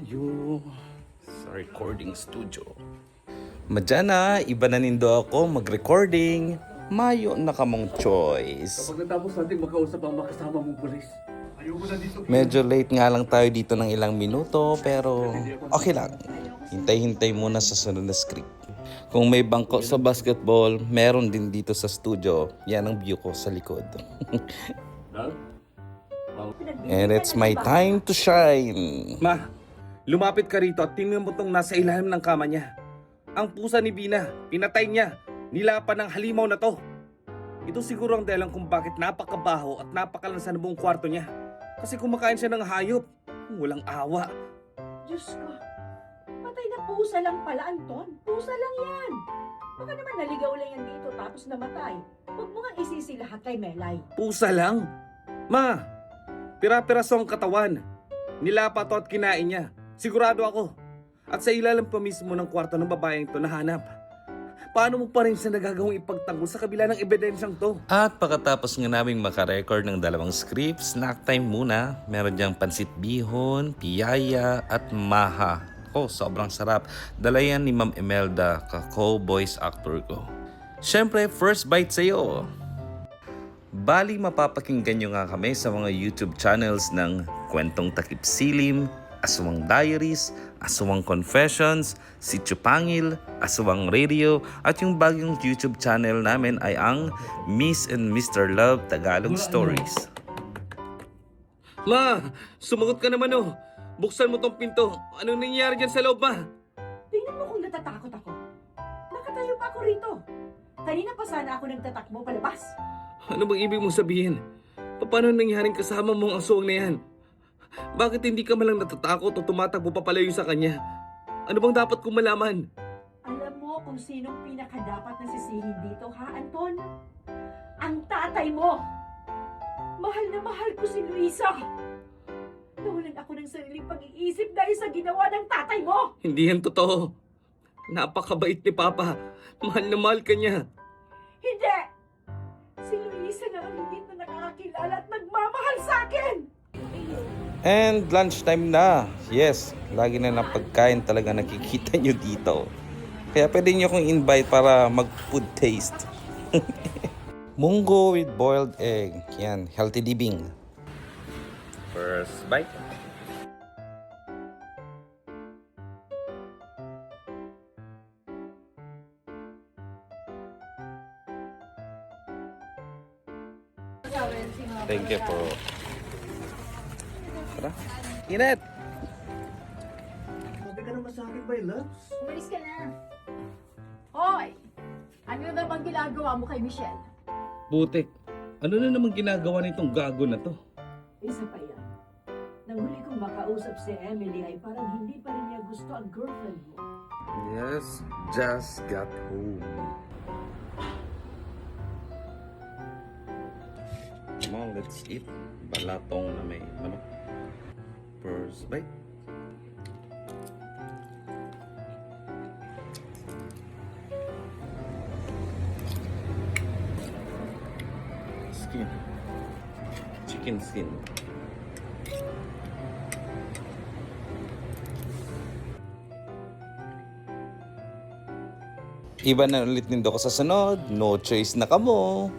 tayo sa recording studio. Madyan na, iba na nindo ako mag-recording. Mayo na kamong choice. Kapag natapos natin makausap ang makasama mong pulis, ayoko na dito. Medyo late nga lang tayo dito ng ilang minuto, pero okay lang. Hintay-hintay muna sa sunod na script. Kung may bangko sa basketball, meron din dito sa studio. Yan ang view ko sa likod. And it's my time to shine. Ma, lumapit ka rito at tingnan mo tong nasa ilalim ng kama niya. Ang pusa ni Bina, pinatay niya. Nilapan ng halimaw na to. Ito siguro ang dahilan kung bakit napakabaho at napakalansa na buong kwarto niya. Kasi kumakain siya ng hayop. Walang awa. Diyos ko, patay na pusa lang pala, Anton. Pusa lang yan. Baka naman naligaw lang yan dito tapos namatay. Huwag mo nga isisi lahat kay Melay. Pusa lang? Ma, pira-piraso ang katawan. Nilapa to at kinain niya. Sigurado ako. At sa ilalim pa mismo ng kwarto ng babaeng to nahanap. Paano mo pa rin siya nagagawang ipagtanggol sa kabila ng ebidensyang to? At pagkatapos nga naming makarecord ng dalawang scripts, snack time muna. Meron diyang pansit bihon, piyaya at maha. Oh, sobrang sarap. Dala yan ni Ma'am Imelda, ka-co-voice actor ko. Siyempre, first bite sa'yo. Bali, mapapakinggan nyo nga kami sa mga YouTube channels ng Kwentong Takip Silim, Aswang Diaries, Aswang Confessions, Sitio Pangil, Aswang Radio, at yung bagong YouTube channel namin ay ang Miss and Mr. Love Tagalog Stories. Ma, sumagot ka naman oh. Buksan mo tong pinto. Anong nangyayari dyan sa loob, ma? Tingnan mo kung natatakot ako. Nakatayo pa ako rito. Kanina pa sana ako nagtatakbo palabas. Ano bang ibig mong sabihin? Paano nangyaring kasama mo ang aswang na yan? Bakit hindi ka malang natatakot o tumatakbo papalayo sa kanya? Ano bang dapat kong malaman? Alam mo kung sinong pinakadapat na sisihin dito, ha, Anton? Ang tatay mo! Mahal na mahal ko si Luisa! Nawalan ako ng sariling pag-iisip dahil sa ginawa ng tatay mo! Hindi yan totoo. Napakabait ni Papa. Mahal na mahal ka niya. Hindi! Si Luisa na ang hindi na nakakakilala at nagmamahal sa akin! And lunchtime na. Yes, lagi na ng pagkain talaga nakikita nyo dito. Kaya pwede nyo akong invite para mag-food taste. Munggo with boiled egg. Yan, healthy living. First bite. Thank you po. Tara. Init! Sabi ka naman sa akin, my loves. Umalis ka na. Hoy! Ano na bang ginagawa mo kay Michelle? Butik, ano na naman ginagawa nitong gago na to? Isa pa yan. Nang huli kong makausap si Emily ay parang hindi pa rin niya gusto ang girlfriend mo. Yes, just got home. Come on, let's eat. Balatong na may manok. First bite. Skin. Chicken skin. Iba na ulit nindo ko sa sunod. No choice na kamo.